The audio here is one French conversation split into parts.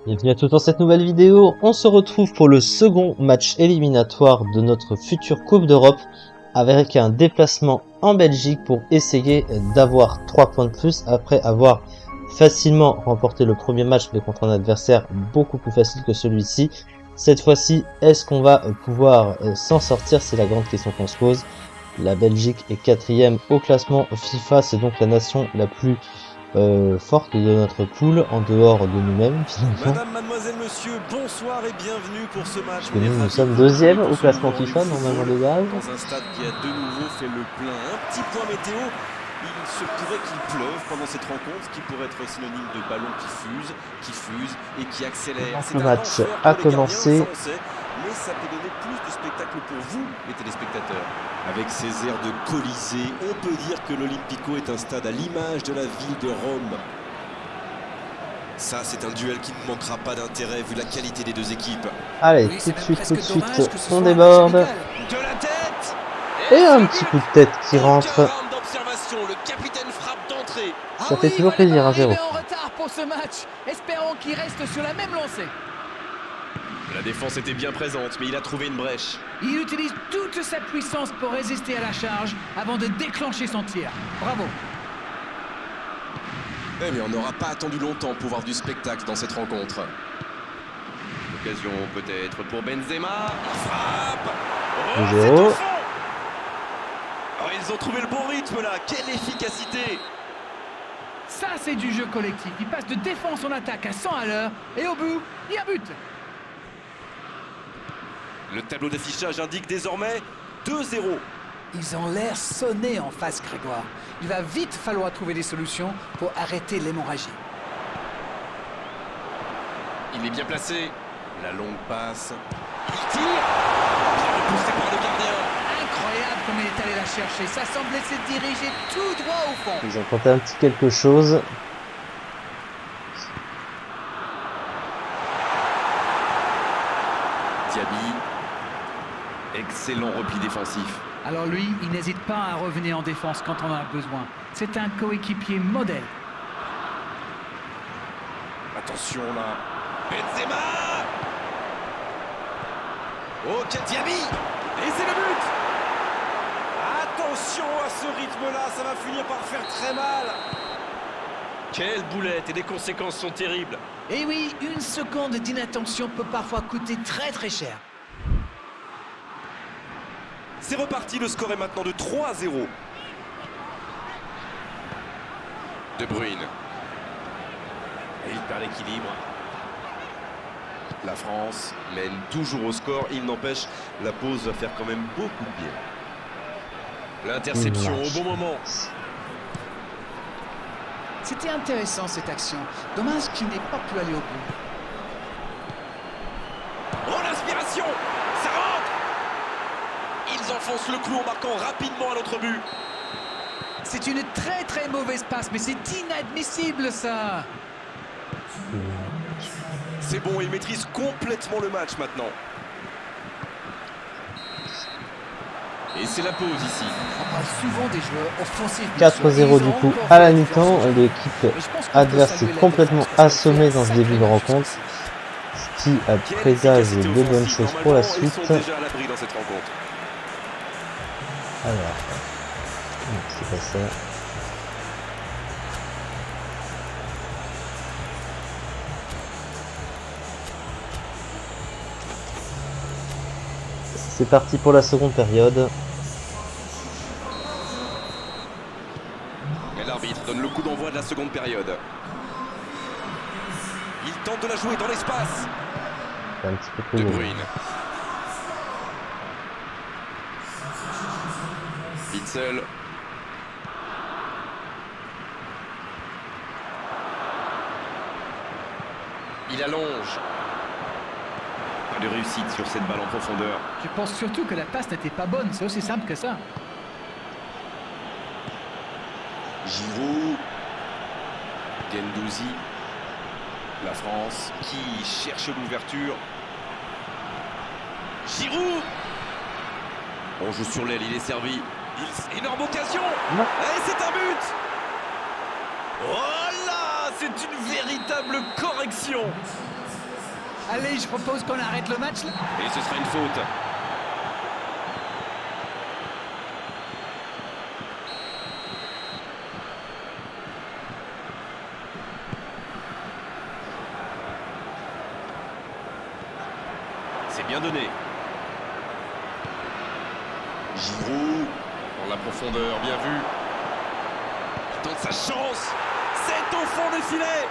Bienvenue à tous dans cette nouvelle vidéo. On se retrouve pour le second match éliminatoire de notre future Coupe d'Europe avec un déplacement en Belgique pour essayer d'avoir 3 points de plus après avoir facilement remporté le premier match mais contre un adversaire beaucoup plus facile que celui-ci. Cette fois-ci, est-ce qu'on va pouvoir s'en sortir? C'est la grande question qu'on se pose. La Belgique est 4e au classement FIFA, c'est donc la nation la plus forte de notre poule en dehors de nous-mêmes finalement. Madame, mademoiselle, monsieur, bonsoir et bienvenue pour ce match. Parce que nous sommes deuxième au classement FIFA normalement de base. Dans un stade qui a de nouveau fait le plein. Un petit point météo, il se pourrait qu'il pleuve pendant cette rencontre, ce qui pourrait être synonyme de ballon qui fuse et qui accélère. Le match a commencé. Ça on sait, mais ça peut donner plus de spectacle pour vous, les téléspectateurs. Avec ses airs de Colisée, on peut dire que l'Olympico est un stade à l'image de la ville de Rome. Ça, c'est un duel qui ne manquera pas d'intérêt vu la qualité des deux équipes. Allez, oui, tout de suite, on De déborde. la tête Et un petit coup de tête qui rentre. Le capitaine frappe d'entrée. Ça fait toujours plaisir, 1-0. en retard pour ce match. Espérons qu'il reste sur la même lancée. La défense était bien présente, mais il a trouvé une brèche. Il utilise toute sa puissance pour résister à la charge avant de déclencher son tir. Bravo. Eh mais on n'aura pas attendu longtemps pour voir du spectacle dans cette rencontre. L'occasion peut-être pour Benzema. Il frappe. Oh, 2-0. c'est au fond. Oh, ils ont trouvé le bon rythme là. Quelle efficacité. Ça, c'est du jeu collectif. Il passe de défense en attaque à 100 à l'heure. Et au bout, il y a but. Le tableau d'affichage indique désormais 2-0. Ils ont l'air sonnés en face, Grégoire. Il va vite falloir trouver des solutions pour arrêter l'hémorragie. Il est bien placé. La longue passe. Il tire. Bien repoussé par le gardien. Incroyable comme il est allé la chercher. Ça semblait se diriger tout droit au fond. Ils ont tenté un petit quelque chose. Diaby. Excellent repli défensif. Alors lui, il n'hésite pas à revenir en défense quand on en a besoin. C'est un coéquipier modèle. Attention là. Benzema. Oh, Diaby. Et c'est le but. Attention à ce rythme-là, ça va finir par faire très mal. Quelle boulette et les conséquences sont terribles. Et oui, une seconde d'inattention peut parfois coûter très très cher. C'est reparti, le score est maintenant de 3-0. De Bruyne. Et il perd l'équilibre. La France mène toujours au score. Il n'empêche, la pause va faire quand même beaucoup de bien. L'interception au bon moment. C'était intéressant cette action. Dommage qu'il n'ait pas pu aller au bout. Oh, l'inspiration. Ça rentre. Ils enfoncent le clou en marquant rapidement à l'autre but. C'est une très très mauvaise passe, mais c'est inadmissible ça. C'est bon, ils maîtrisent complètement le match maintenant. Et c'est la pause ici. On parle souvent des joueurs offensifs. 4-0 du coup à la mi-temps. L'équipe adverse est complètement assommée dans ce début de rencontre. Ce qui présage de bonnes choses pour la suite. Ils sont déjà à l'abri dans cette rencontre. Alors, non, c'est pas ça. C'est parti pour la seconde période. Et l'arbitre donne le coup d'envoi de la seconde période. Il tente de la jouer dans l'espace. C'est un petit peu plus De long. Bruyne. Witzel. Il allonge. Pas de réussite sur cette balle en profondeur. Je pense surtout que la passe n'était pas bonne. C'est aussi simple que ça. Giroud. Gendouzi. La France qui cherche l'ouverture. Giroud. On joue sur l'aile, il est servi. Énorme occasion. Et c'est un but. Oh là, c'est une véritable correction. Allez, je propose qu'on arrête le match là. Et ce sera une faute. C'est bien donné. Giroud, dans la profondeur, bien vu. Il tente sa chance. C'est au fond du filet.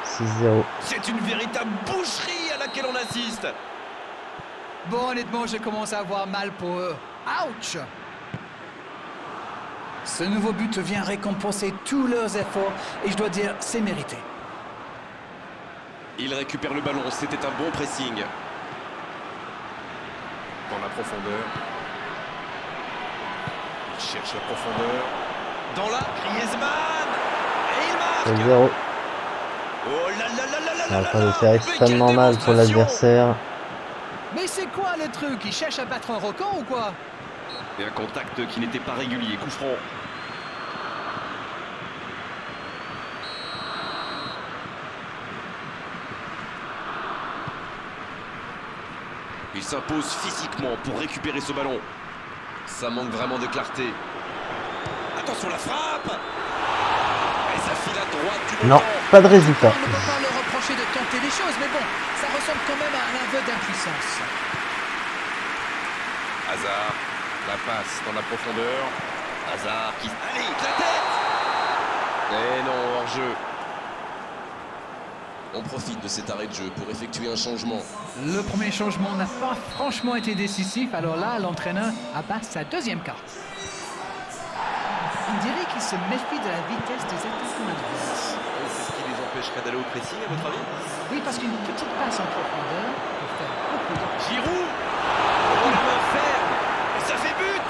6-0. C'est une véritable boucherie à laquelle on assiste. Bon, honnêtement, je commence à avoir mal pour eux. Ouch! Ce nouveau but vient récompenser tous leurs efforts et je dois dire, c'est mérité. Il récupère le ballon, c'était un bon pressing. Dans la profondeur. Il cherche la profondeur. Dans la Griezmann. Et il marque. 0. Oh là là là là là Ça là va pas là le faire mais extrêmement quelle mal pour démonstration. l'adversaire. Mais c'est quoi le truc? Il cherche à battre un record ou quoi? Et un contact qui n'était pas régulier, coup franc. Il s'impose physiquement pour récupérer ce ballon. Ça manque vraiment de clarté. Attention la frappe. Et ça file à droite du Non, montant. pas de résultat. On ne peut pas leur reprocher de tenter des choses, mais bon, ça ressemble quand même à un aveu d'impuissance. Hazard, la passe dans la profondeur. Hazard qui... Allez, la tête. Et non, hors-jeu. On profite de cet arrêt de jeu pour effectuer un changement. Le premier changement n'a pas franchement été décisif, alors là, l'entraîneur abat sa deuxième carte. On dirait qu'il se méfie de la vitesse des attaquants adverses. C'est ce qui les empêcherait d'aller au pressing, à votre avis? Oui, parce qu'une petite passe en profondeur peut faire beaucoup de... Giroud. Oh, la main ferme. Et ça fait but.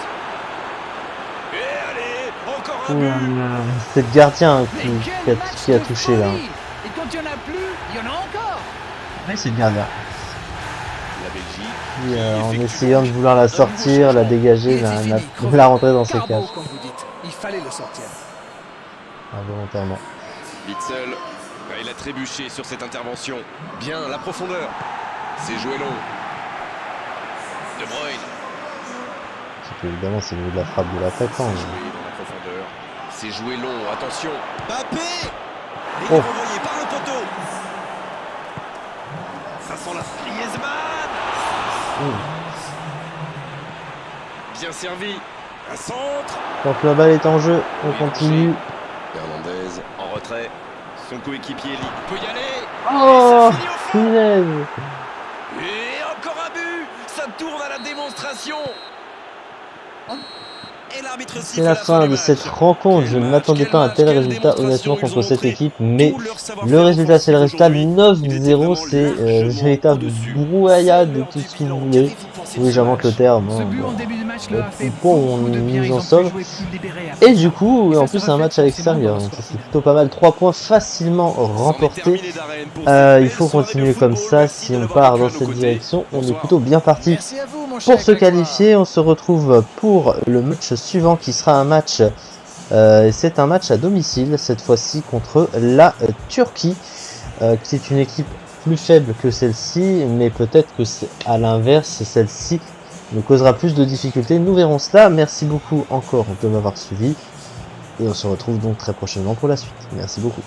Et allez, encore un Ouh là but. là. C'est le gardien Mais qui quel a, match qui a de touché là. folie! Et quand il n'y en a plus, il y en a encore. Ouais, c'est le gardien. La Belgique. Qui, en essayant de vouloir la sortir, la dégager, la rentrer dans ses Carbo, cages. comme vous dites. Il fallait le sortir. Involontairement. Witsel. Il a trébuché sur cette intervention. Bien, la profondeur. C'est joué long. De Bruyne. Évidemment, c'est le niveau de la frappe de l'attaquant. C'est joué dans la profondeur. C'est joué long, attention. Mbappé. Et il Oh. est renvoyé par le poteau. Ça sent la Griezmann. Bien servi. Un centre. Donc la balle est en jeu, on continue. Hernandez en retrait. Son coéquipier Lee peut y aller. Oh, Et ça finit au fond. punaise. Et encore un but. Ça tourne à la démonstration. Et l'arbitre C'est siffle la fin de du cette match. rencontre. Je ne m'attendais pas à un tel résultat honnêtement contre cette équipe, mais le résultat c'est le résultat. 9-0, c'est une véritable brouhaha de tout ce que vous voulez. Oui, j'invente le terme. Ce Hein, but en bon. début de match leur a fait Bon, beaucoup de on bien. nous Ils en ont pu sauve. jouer plus libérés après. Et du coup, Et en ça plus se c'est un reflète match à forcément l'extérieur, dans donc leur c'est sortie. plutôt pas mal. 3 points facilement remportés. Il faut continuer comme ça. Si on part dans cette direction, on est plutôt bien parti. Merci à vous, mon cher Pour se Grégoire. qualifier, on se retrouve pour le match suivant qui sera un match, c'est un match à domicile, cette fois-ci contre la Turquie, qui est une équipe plus faible que celle-ci, mais peut-être que c'est à l'inverse, celle-ci nous causera plus de difficultés. Nous verrons cela. Merci beaucoup encore de m'avoir suivi et on se retrouve donc très prochainement pour la suite. Merci beaucoup.